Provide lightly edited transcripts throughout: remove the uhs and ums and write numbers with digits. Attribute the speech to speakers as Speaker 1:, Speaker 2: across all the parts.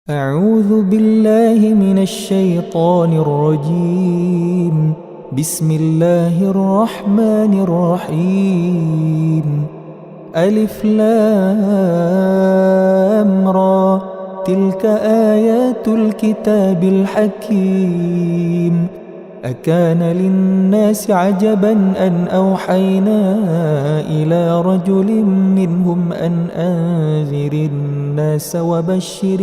Speaker 1: أعوذ بالله من الشيطان الرجيم. بسم الله الرحمن الرحيم. ألف لام را، تلك آيات الكتاب الحكيم. أكان للناس عجبا أن أوحينا إلى رجل منهم أن أنذر الناس وبشر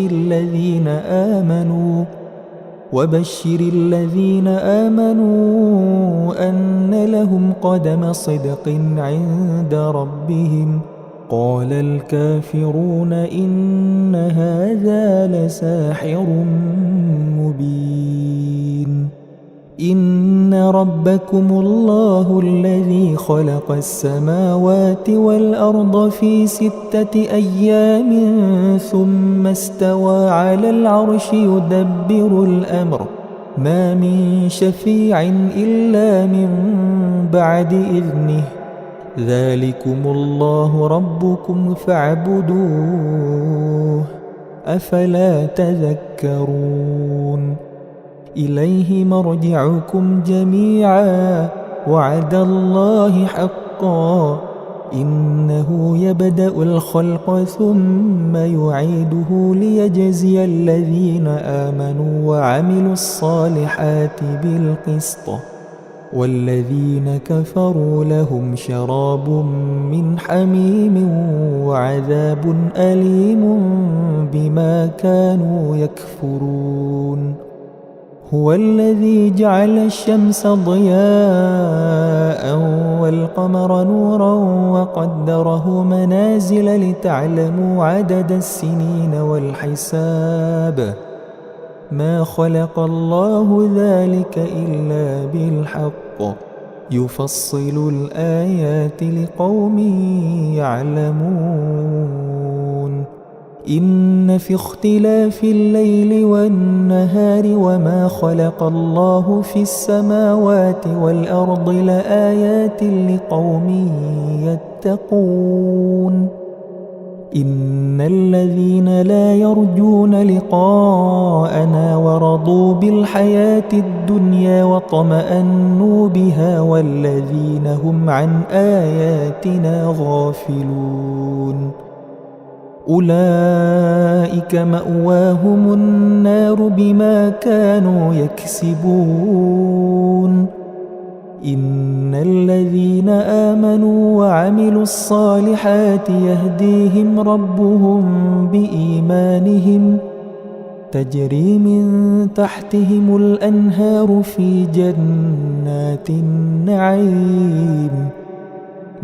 Speaker 1: الذين آمنوا أن لهم قدم صدق عند ربهم. قال الكافرون إن هذا لساحر مبين. إن ربكم الله الذي خلق السماوات والأرض في 6 أيام ثم استوى على العرش يدبر الأمر، ما من شفيع إلا من بعد إذنه. ذلكم الله ربكم فاعبدوه، أفلا تذكرون؟ إليه مرجعكم جميعا، وعد الله حقا، إنه يبدأ الخلق ثم يعيده ليجزي الذين آمنوا وعملوا الصالحات بالقسط، والذين كفروا لهم شراب من حميم وعذاب أليم بما كانوا يكفرون. هو الذي جعل الشمس ضياء والقمر نورا وقدره منازل لتعلموا عدد السنين والحساب. ما خلق الله ذلك إلا بالحق، يفصل الآيات لقوم يعلمون. إن في اختلاف الليل والنهار وما خلق الله في السماوات والأرض لآيات لقوم يتقون. إن الذين لا يرجون لقاءنا ورضوا بالحياة الدنيا واطمأنوا بها والذين هم عن آياتنا غافلون، أولئك مأواهم النار بما كانوا يكسبون. إن الذين آمنوا وعملوا الصالحات يهديهم ربهم بإيمانهم، تجري من تحتهم الأنهار في جنات النعيم،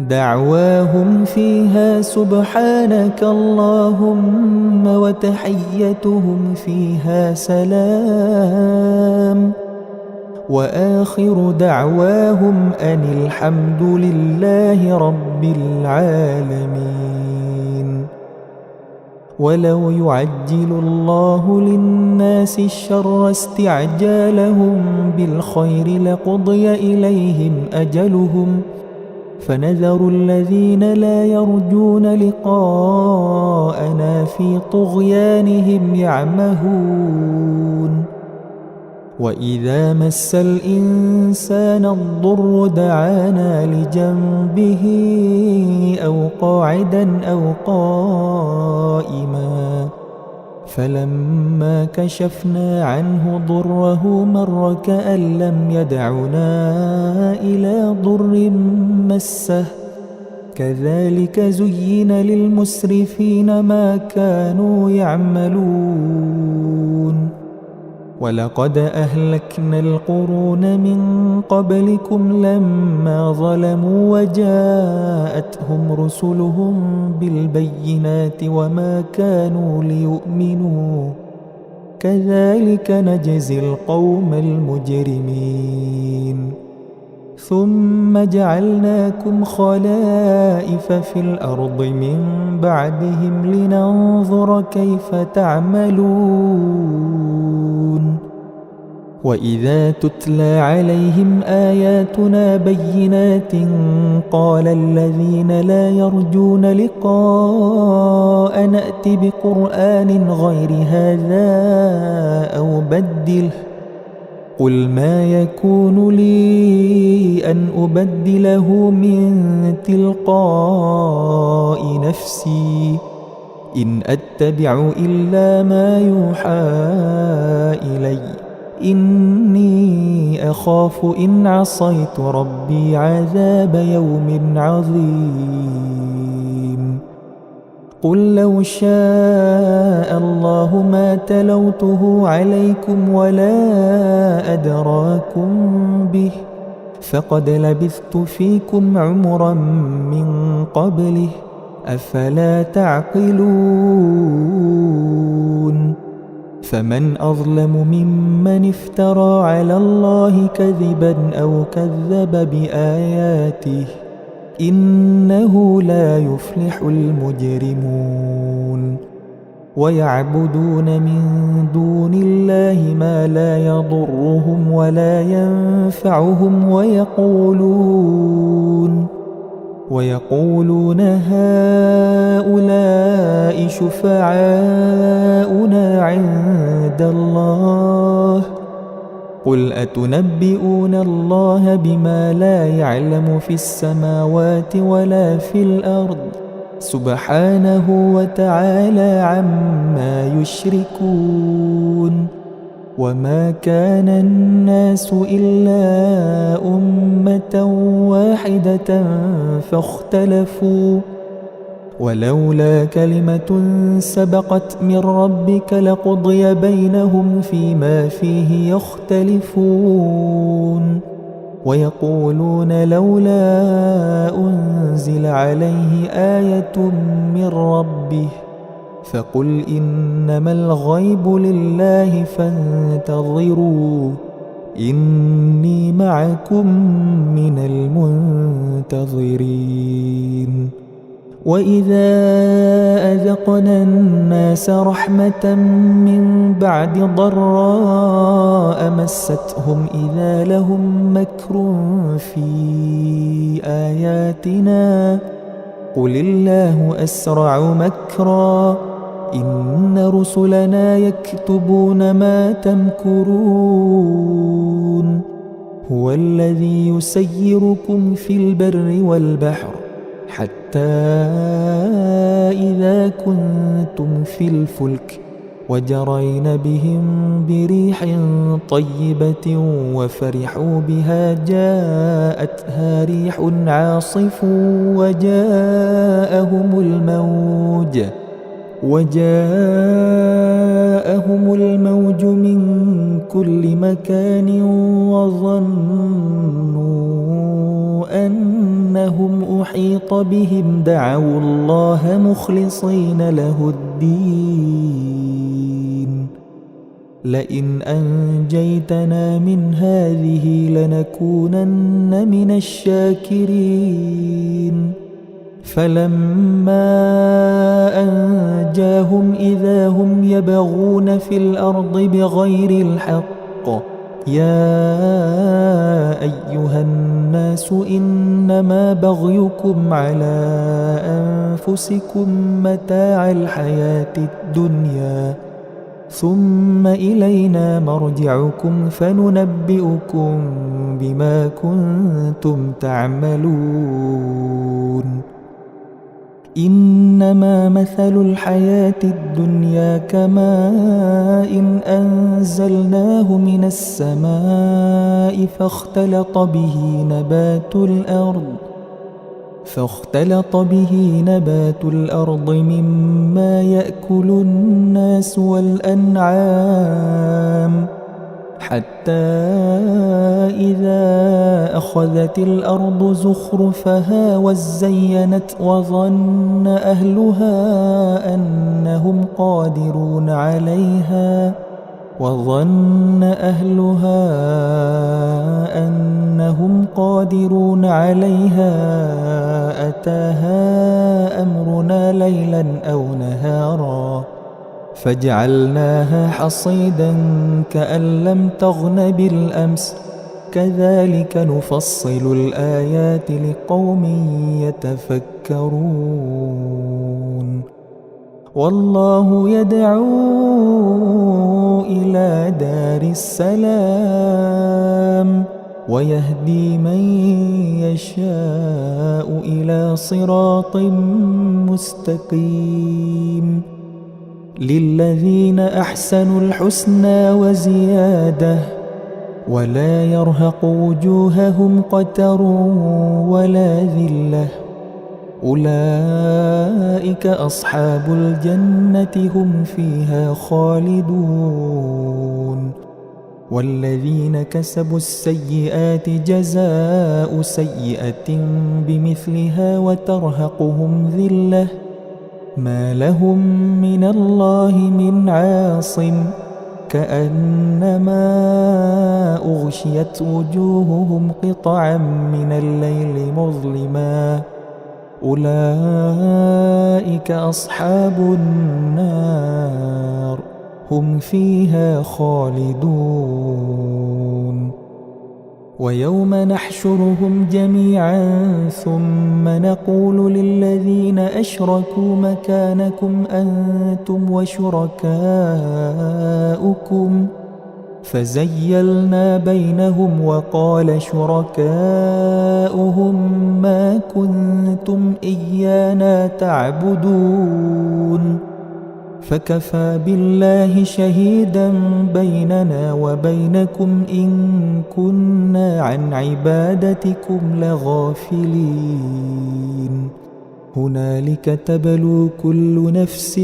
Speaker 1: دعواهم فيها سبحانك اللهم وتحيتهم فيها سلام، وآخر دعواهم أن الحمد لله رب العالمين. ولو يعجل الله للناس الشر استعجالهم بالخير لقضي إليهم أجلهم، فنذر الذين لا يرجون لقاءنا في طغيانهم يعمهون. وإذا مس الإنسان الضر دعانا لجنبه أو قاعدا أو قائما، فلما كشفنا عنه ضره مر كأن لم يدعنا إلى ضر مسه، كذلك زين للمسرفين ما كانوا يعملون. ولقد أهلكنا القرون من قبلكم لما ظلموا وجاءتهم رسلهم بالبينات وما كانوا ليؤمنوا، كذلك نجزي القوم المجرمين. ثم جعلناكم خلائف في الأرض من بعدهم لننظر كيف تعملون. وإذا تتلى عليهم آياتنا بينات قال الذين لا يرجون لقاء نأت بقرآن غير هذا أو بدله قل ما يكون لي أن أبدله من تلقاء نفسي إن أتبع إلا ما يوحى إلي إني أخاف إن عصيت ربي عذاب يوم عظيم قل لو شاء الله ما تلوته عليكم ولا أدراكم به فقد لبثت فيكم عمرا من قبله أفلا تعقلون فمن أظلم ممن افترى على الله كذبا أو كذب بآياته إنه لا يفلح المجرمون ويعبدون من دون الله ما لا يضرهم ولا ينفعهم ويقولون هؤلاء شفعاؤنا عند الله قل أتنبئون الله بما لا يعلم في السماوات ولا في الأرض سبحانه وتعالى عما يشركون وما كان الناس إلا أمة واحدة فاختلفوا ولولا كلمة سبقت من ربك لقضي بينهم فيما فيه يختلفون ويقولون لولا أنزل عليه آية من ربه فقل إنما الغيب لله فانتظروا إني معكم من المنتظرين وإذا أذقنا الناس رحمة من بعد ضراء مستهم إذا لهم مكر في آياتنا قل الله أسرع مكرا إن رسلنا يكتبون ما تمكرون هو الذي يسيركم في البر والبحر حتى إذا كنتم في الفلك وجرين بهم بريح طيبة وفرحوا بها جاءتها ريح عاصف وجاءهم الموج من كل مكان وظنوا أنهم أحيط بهم دعوا الله مخلصين له الدين لئن أنجيتنا من هذه لنكونن من الشاكرين فلما أنجاهم إذا هم يبغون في الأرض بغير الحق يا أيها الناس إنما بغيكم على أنفسكم متاع الحياة الدنيا ثم إلينا مرجعكم فننبئكم بما كنتم تعملون إنما مثل الحياة الدنيا كماء أنزلناه من السماء فاختلط به نبات الأرض مما يأكل الناس والأنعام حتى إذا أخذت الأرض زخرفها وزينت وظن أهلها أنهم قادرون عليها أتاها أمرنا ليلا أو نهارا فجعلناها حصيدا كأن لم تغن بالأمس كذلك نفصل الآيات لقوم يتفكرون والله يدعو إلى دار السلام ويهدي من يشاء إلى صراط مستقيم للذين أحسنوا الحسنى وزيادة ولا يرهق وجوههم قتر ولا ذلة أولئك أصحاب الجنة هم فيها خالدون والذين كسبوا السيئات جزاء سيئة بمثلها وترهقهم ذلة ما لهم من الله من عاصم كأنما أغشيت وجوههم قطعا من الليل مظلما أولئك أصحاب النار هم فيها خالدون ويوم نحشرهم جميعا ثم نقول للذين أشركوا مكانكم أنتم وشركاؤكم فزيلنا بينهم وقال شركاؤهم ما كنتم إيانا تعبدون فكفى بالله شهيدا بيننا وبينكم إن كنا عن عبادتكم لغافلين هنالك تبلو كل نفس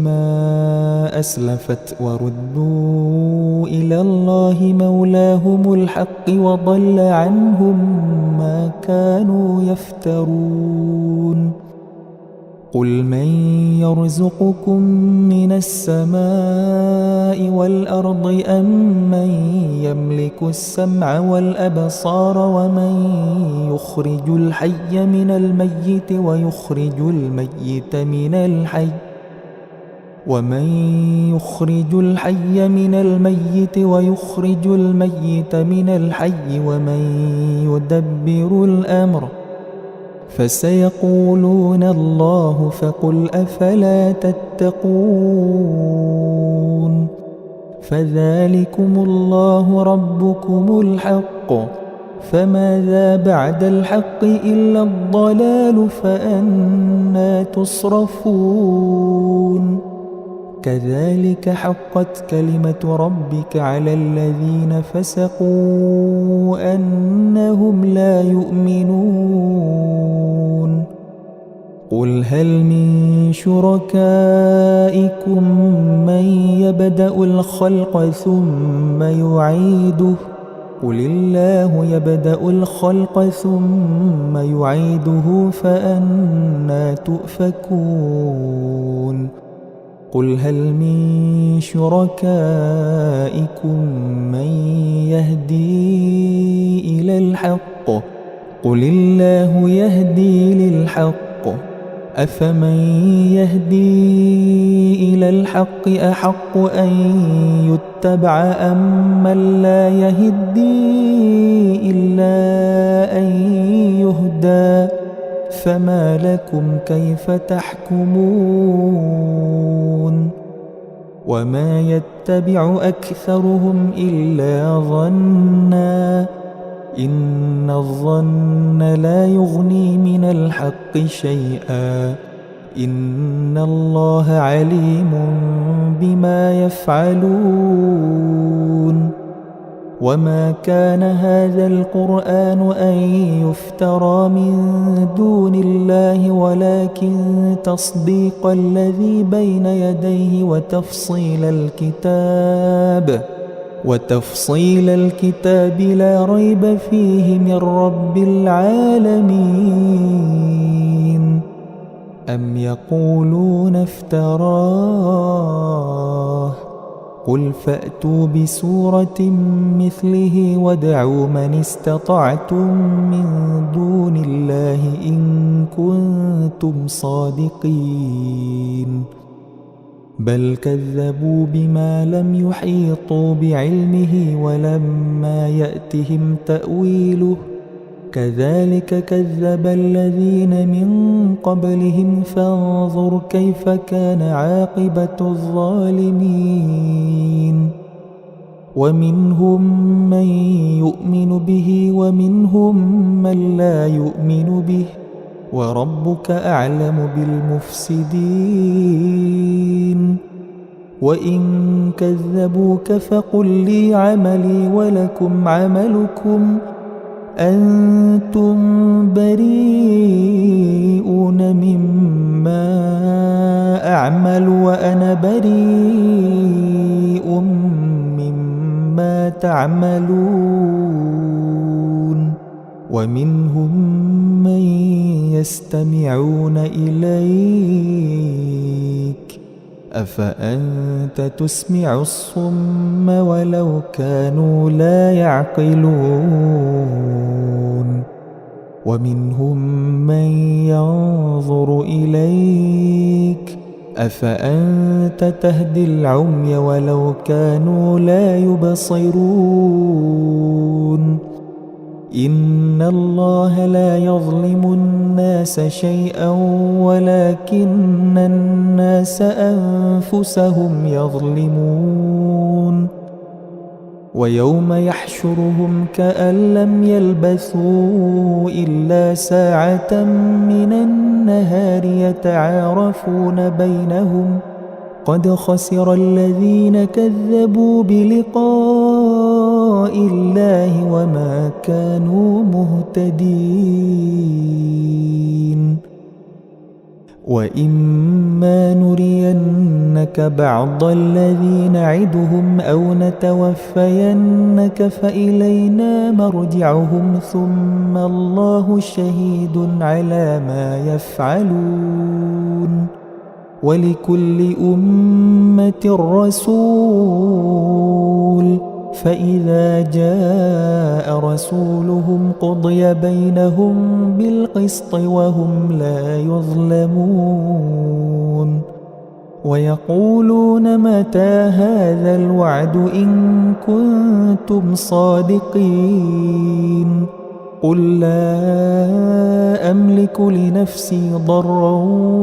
Speaker 1: ما أسلفت وردوا إلى الله مولاهم الحق وضل عنهم ما كانوا يفترون قل من يرزقكم من السماء والأرض أم من يملك السمع والأبصار ومن يخرج الحي من الميت ويخرج الميت من الحي ومن يخرج الحي من الميت ويخرج الميت من الحي ومن يدبر الأمر فسيقولون الله فقل أفلا تتقون فذلكم الله ربكم الحق فماذا بعد الحق إلا الضلال فأنى تصرفون كذلك حقت كلمة ربك على الذين فسقوا أنهم لا يؤمنون قل هل من شركائكم من يبدأ الخلق ثم يعيده قل الله يبدأ الخلق ثم يعيده فأنى تؤفكون قل هل من شركائكم من يهدي إلى الحق قل الله يهدي للحق أفمن يهدي إلى الحق أحق أن يتبع أم من لا يهدي إلا أن يهدى فما لكم كيف تحكمون وما يتبع أكثرهم إلا ظنا إن الظن لا يغني من الحق شيئا إن الله عليم بما يفعلون وما كان هذا القرآن أن يفترى من دون الله ولكن تصديق الذي بين يديه وتفصيل الكتاب لا ريب فيه من رب العالمين أم يقولون افتراه قل فأتوا بسورة مثله وادعوا من استطعتم من دون الله إن كنتم صادقين بل كذبوا بما لم يحيطوا بعلمه ولما يأتهم تأويله كذلك كذب الذين من قبلهم فانظر كيف كان عاقبة الظالمين ومنهم من يؤمن به ومنهم من لا يؤمن به وربك أعلم بالمفسدين وإن كذبوك فقل لي عملي ولكم عملكم أنتم بريئون مما أعمل وأنا بريء مما تعملون ومنهم من يستمعون إليك أفأنت تسمع الصم ولو كانوا لا يعقلون ومنهم من ينظر إليك أفأنت تهدي العمي ولو كانوا لا يبصرون إن الله لا يظلم الناس شيئا ولكن الناس أنفسهم يظلمون ويوم يحشرهم كأن لم يلبثوا إلا ساعة من النهار يتعارفون بينهم قد خسر الذين كذبوا بلقاء الله وما كانوا مهتدين وإما نرينك بعض الذي نعدهم أو نتوفينك فإلينا مرجعهم ثم الله شهيد على ما يفعلون ولكل أمة رسول فإذا جاء رسولهم قضي بينهم بالقسط وهم لا يظلمون ويقولون متى هذا الوعد إن كنتم صادقين قل لا أملك لنفسي ضرا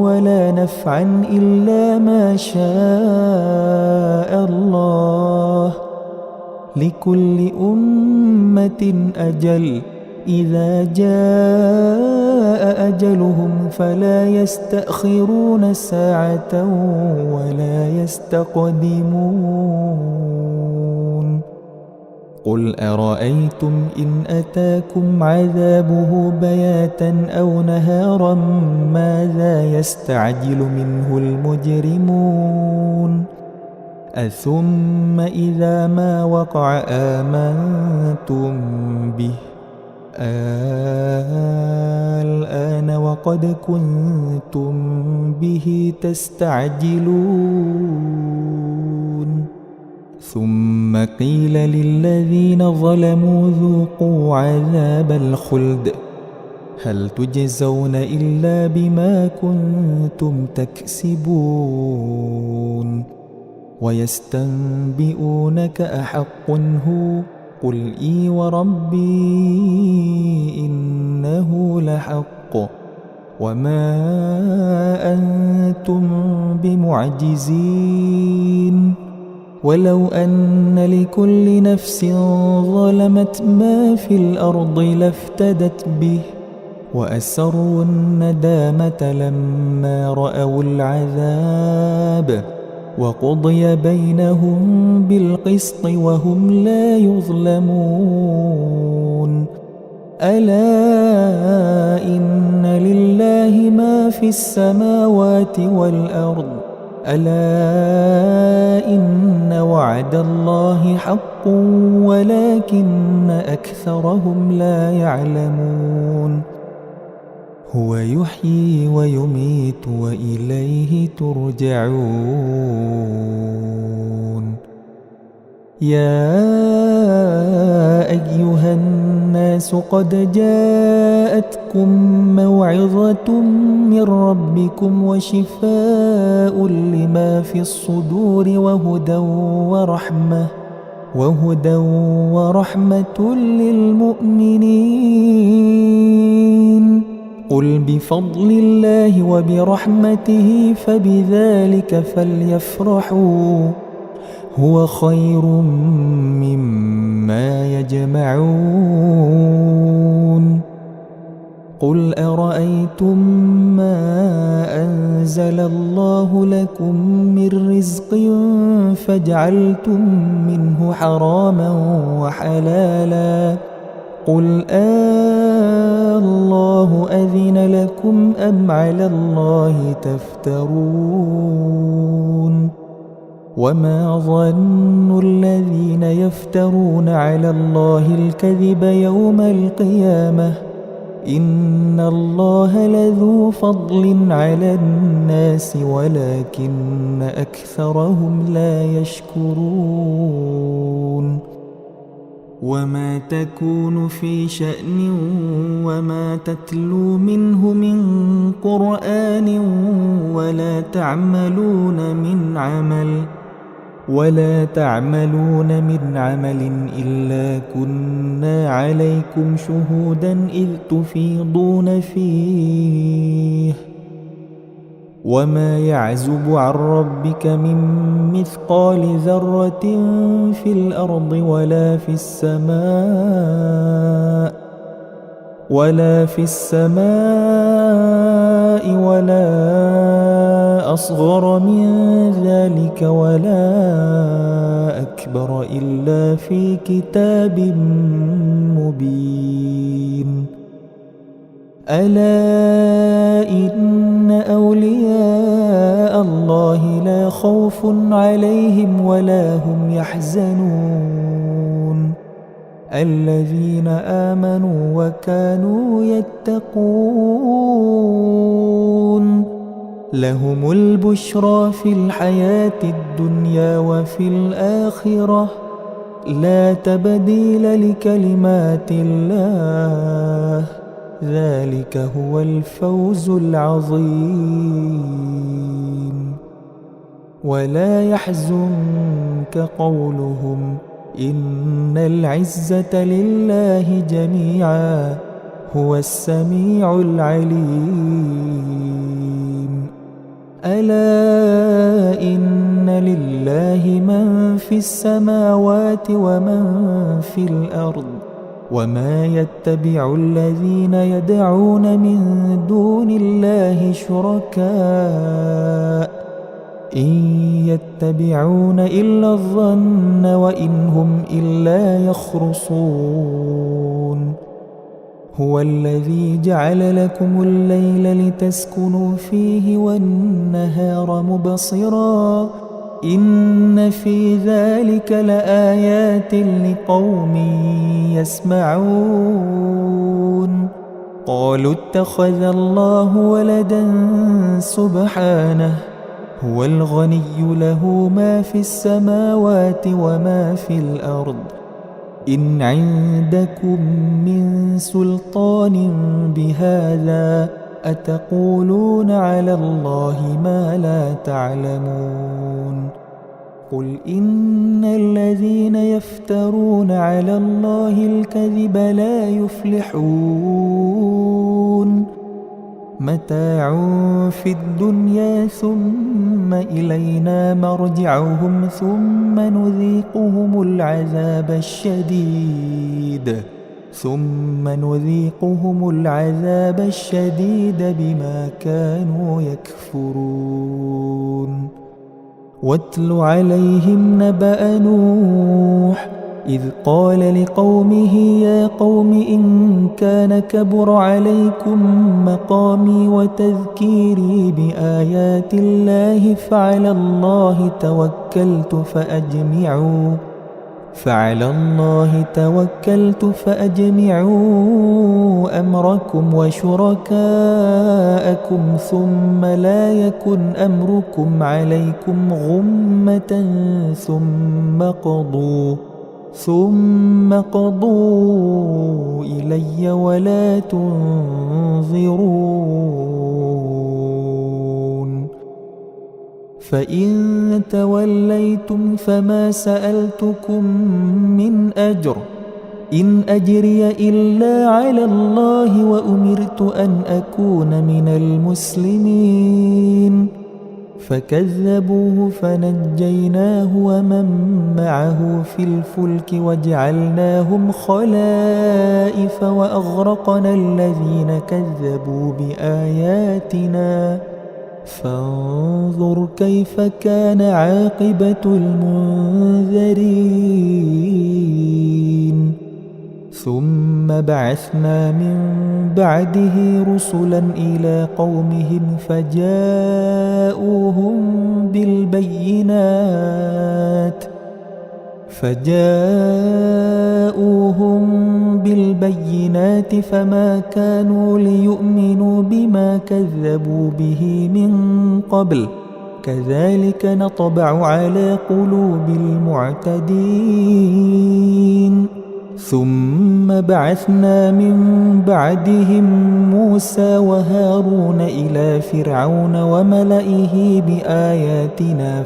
Speaker 1: ولا نفعا إلا ما شاء الله لكل أمة أجل إذا جاء أجلهم فلا يستأخرون ساعة ولا يستقدمون قل أرأيتم إن أتاكم عذابه بياتا أو نهارا ماذا يستعجل منه المجرمون أثم إذا ما وقع آمنتم به الآن وقد كنتم به تستعجلون ثم قيل للذين ظلموا ذوقوا عذاب الخلد هل تجزون إلا بما كنتم تكسبون ويستنبئونك أحق هو قل إي وربي إنه لحق وما أنتم بمعجزين ولو أن لكل نفس ظلمت ما في الأرض لافتدت به وأسروا الندامة لما رأوا العذاب وقضي بينهم بالقسط وهم لا يظلمون ألا إن لله ما في السماوات والأرض ألا إن وعد الله حق ولكن أكثرهم لا يعلمون هو يحيي ويميت وإليه ترجعون يا أيها الناس قد جاءتكم لكم موعظة من ربكم وشفاء لما في الصدور وهدى ورحمة للمؤمنين. قل بفضل الله وبرحمته فبذلك فليفرحوا هو خير مما يجمعون. قل أرأيتم ما أنزل الله لكم من رزق فجعلتم منه حراما وحلالا قل الله أذن لكم أم على الله تفترون. وما ظن الذين يفترون على الله الكذب يوم القيامة إن الله لذو فضل على الناس ولكن أكثرهم لا يشكرون. وما تكون في شأن وما تتلو منه من قرآن ولا تعملون من عمل إلا كنا عليكم شهودا إذ تفيضون فيه. وما يعزب عن ربك من مثقال ذرة في الأرض ولا في السماء ولا أصغر من ذلك ولا أكبر إلا في كتاب مبين. ألا إن أولياء الله لا خوف عليهم ولا هم يحزنون الذين آمنوا وكانوا يتقون لهم البشرى في الحياة الدنيا وفي الآخرة لا تبديل لكلمات الله ذلك هو الفوز العظيم. ولا يحزنك قولهم إن العزة لله جميعا هو السميع العليم. ألا إن لله من في السماوات ومن في الأرض وما يتبع الذين يدعون من دون الله شركاء إن يتبعون إلا الظن وإن هم إلا يخرصون. هو الذي جعل لكم الليل لتسكنوا فيه والنهار مبصرا إن في ذلك لآيات لقوم يسمعون. قالوا اتخذ الله ولدا سبحانه هو الغني له ما في السماوات وما في الأرض إن عندكم من سلطان بهذا أتقولون على الله ما لا تعلمون. قل إن الذين يفترون على الله الكذب لا يفلحون متاع في الدنيا ثم إلينا مرجعهم ثم نذيقهم العذاب الشديد بما كانوا يكفرون. واتل عليهم نبأ نوح إذ قال لقومه يا قوم إن كان كبر عليكم مقامي وتذكيري بآيات الله فعلى الله توكلت فأجمعوا أمركم وشركاءكم ثم لا يكن أمركم عليكم غمة ثم قضوا إلي ولا تنظرون فإن توليتم فما سألتكم من أجر إن أجري إلا على الله وأمرت أن أكون من المسلمين فكذبوه فنجيناه ومن معه في الفلك وجعلناهم خلائف وأغرقنا الذين كذبوا بآياتنا فانظر كيف كان عاقبة المنذرين ثم بعثنا من بعده رسلا إلى قومهم فجاءوهم بالبينات فما كانوا ليؤمنوا بما كذبوا به من قبل كذلك نطبع على قلوب المعتدين ثم بعثنا من بعدهم موسى وهارون إلى فرعون وملئه بآياتنا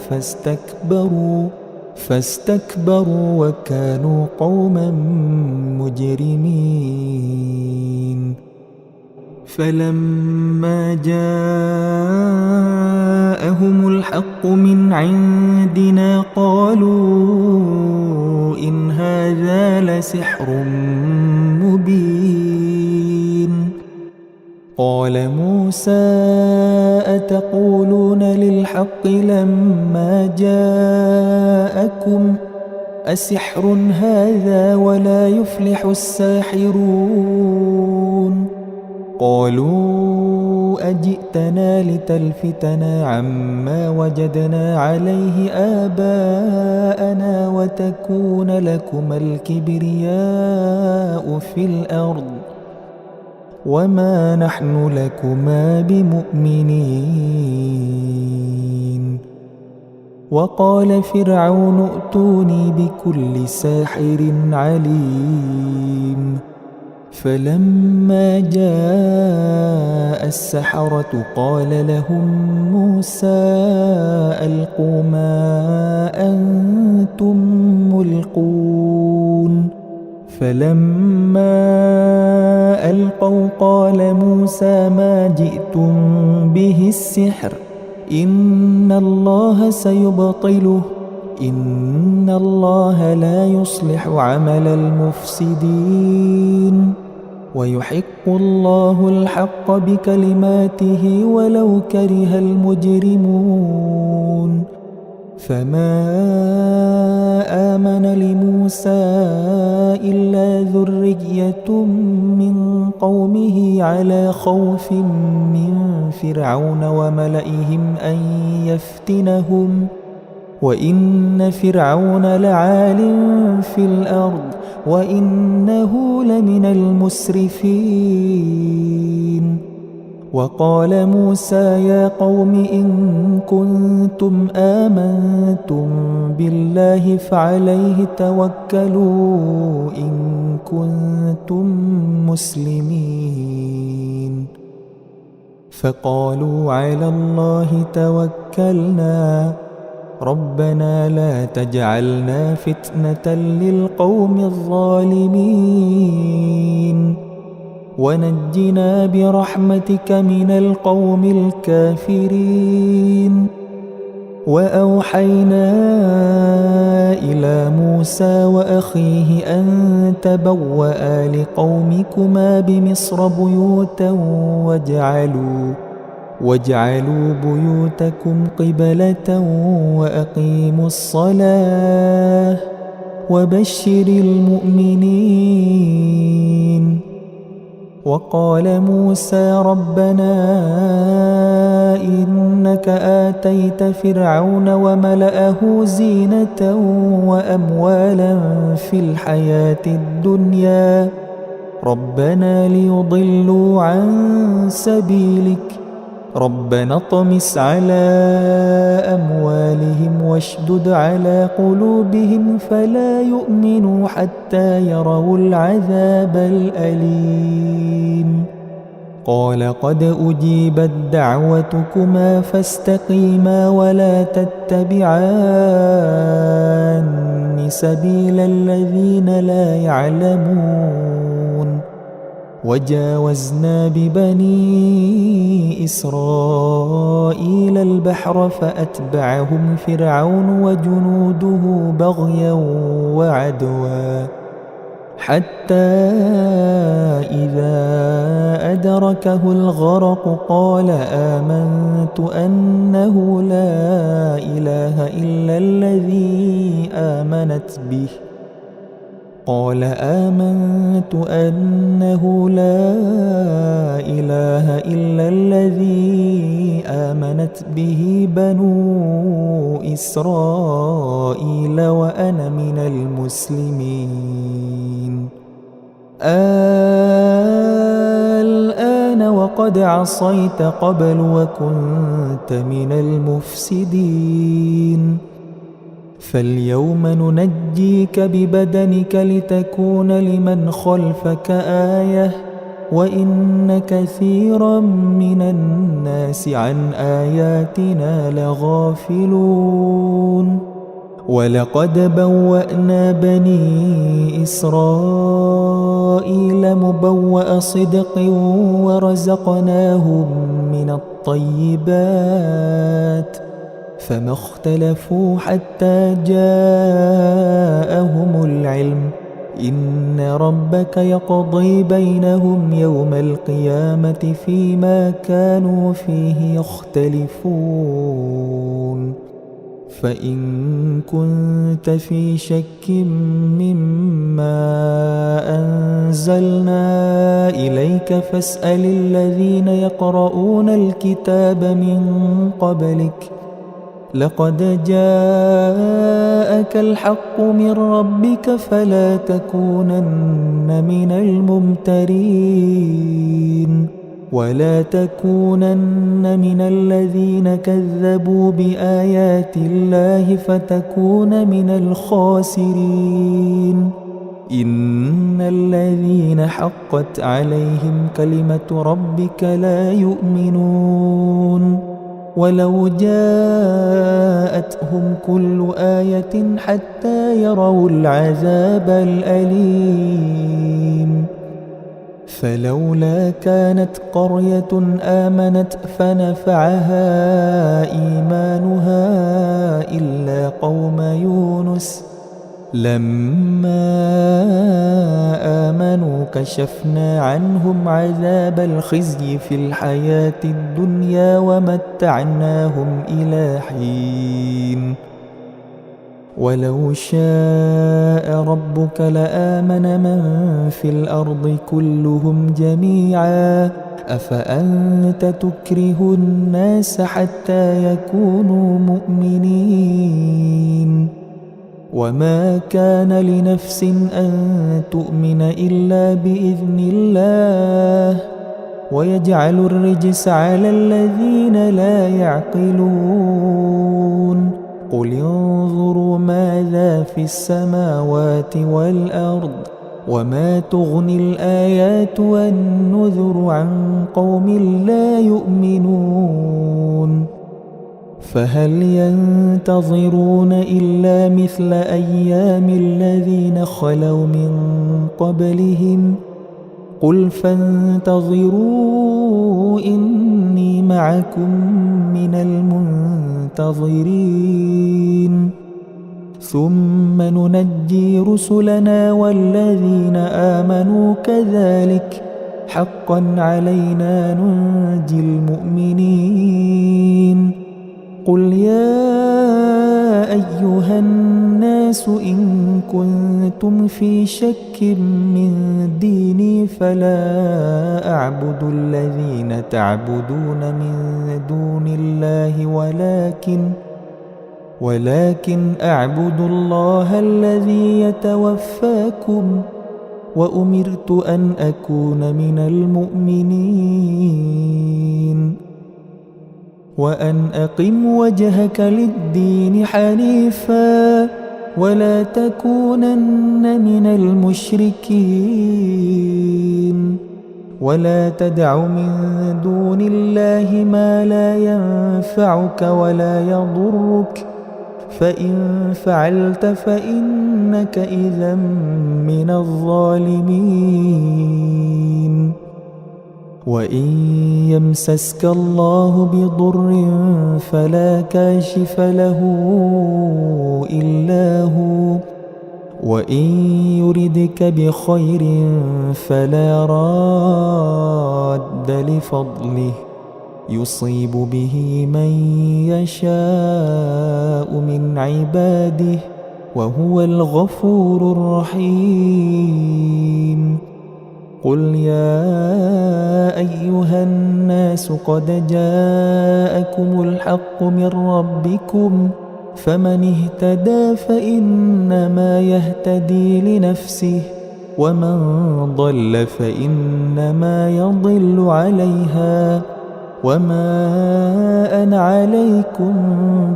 Speaker 1: فاستكبروا وكانوا قوما مجرمين فلما جاءهم الحق من عندنا قالوا إن هذا لسحر مبين قال موسى أتقولون للحق لما جاءكم أسحر هذا ولا يفلح الساحرون قالوا أجئتنا لتلفتنا عما وجدنا عليه آباءنا وتكون لكما الكبرياء في الأرض وما نحن لكما بمؤمنين وقال فرعون ائتوني بكل ساحر عليم فلما جاء السحرة قال لهم موسى ألقوا ما أنتم ملقون فلما ألقوا قال موسى ما جئتم به السحر إن الله سيبطله إن الله لا يصلح عمل المفسدين ويحق الله الحق بكلماته ولو كره المجرمون فما آمن لموسى إلا ذرية من قومه على خوف من فرعون وملئهم أن يفتنهم وإن فرعون لعال في الأرض وإنه لمن المسرفين وقال موسى يا قوم إن كنتم آمنتم بالله فعليه توكلوا إن كنتم مسلمين فقالوا على الله توكلنا ربنا لا تجعلنا فتنة للقوم الظالمين ونجنا برحمتك من القوم الكافرين وأوحينا إلى موسى وأخيه أن تبوأ لقومكما بمصر بيوتا واجعلوا بيوتكم قبلة وأقيموا الصلاة وبشر المؤمنين وقال موسى ربنا إنك آتيت فرعون وملأه زينة وأموالا في الحياة الدنيا ربنا ليضلوا عن سبيلك ربنا اطمس على أموالهم واشدد على قلوبهم فلا يؤمنوا حتى يروا العذاب الأليم قال قد أجيبت دعوتكما فاستقيما ولا تتبعان سبيل الذين لا يعلمون وجاوزنا ببني إسرائيل البحر فأتبعهم فرعون وجنوده بغيا وعدوا حتى إذا أدركه الغرق قال آمنت أنه لا إله إلا الذي آمنت به بنو إسرائيل وأنا من المسلمين الآن وقد عصيت قبل وكنت من المفسدين فاليوم ننجيك ببدنك لتكون لمن خلفك آية وإن كثيرا من الناس عن آياتنا لغافلون ولقد بوأنا بني إسرائيل مبوأ صدق ورزقناهم من الطيبات فما اختلفوا حتى جاءهم العلم إن ربك يقضي بينهم يوم القيامة فيما كانوا فيه يختلفون فإن كنت في شك مما أنزلنا إليك فاسأل الذين يقرؤون الكتاب من قبلك لقد جاءك الحق من ربك فلا تكونن من الممترين ولا تكونن من الذين كذبوا بآيات الله فتكون من الخاسرين إن الذين حقت عليهم كلمة ربك لا يؤمنون ولو جاءتهم كل آية حتى يروا العذاب الأليم فلولا كانت قرية آمنت فنفعها إيمانها إلا قوم يونس لما آمنوا كشفنا عنهم عذاب الخزي في الحياة الدنيا ومتعناهم إلى حين ولو شاء ربك لآمن من في الأرض كلهم جميعا أفأنت تكره الناس حتى يكونوا مؤمنين وما كان لنفس أن تؤمن إلا بإذن الله ويجعل الرجس على الذين لا يعقلون قل انظروا ماذا في السماوات والأرض وما تغني الآيات والنذر عن قوم لا يؤمنون فهل ينتظرون إلا مثل أيام الذين خلوا من قبلهم قل فانتظروا إني معكم من المنتظرين ثم ننجي رسلنا والذين آمنوا كذلك حقا علينا ننجي المؤمنين قل يا أيها الناس إن كنتم في شك من ديني فلا أعبد الذين تعبدون من دون الله ولكن أعبد الله الذي يتوفاكم وأمرت أن أكون من المؤمنين وأن أقم وجهك للدين حنيفا ولا تكونن من المشركين ولا تدع من دون الله ما لا ينفعك ولا يضرك فإن فعلت فإنك إذا من الظالمين وإن يمسسك الله بضر فلا كاشف له إلا هو وإن يردك بخير فلا راد لفضله يصيب به من يشاء من عباده وهو الغفور الرحيم قل يا أيها الناس قد جاءكم الحق من ربكم فمن اهتدى فإنما يهتدي لنفسه ومن ضل فإنما يضل عليها وما أنا عليكم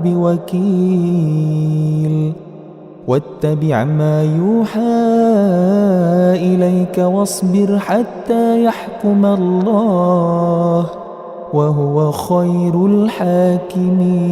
Speaker 1: بوكيل واتبع ما يوحى إليك واصبر حتى يحكم الله وهو خير الحاكمين.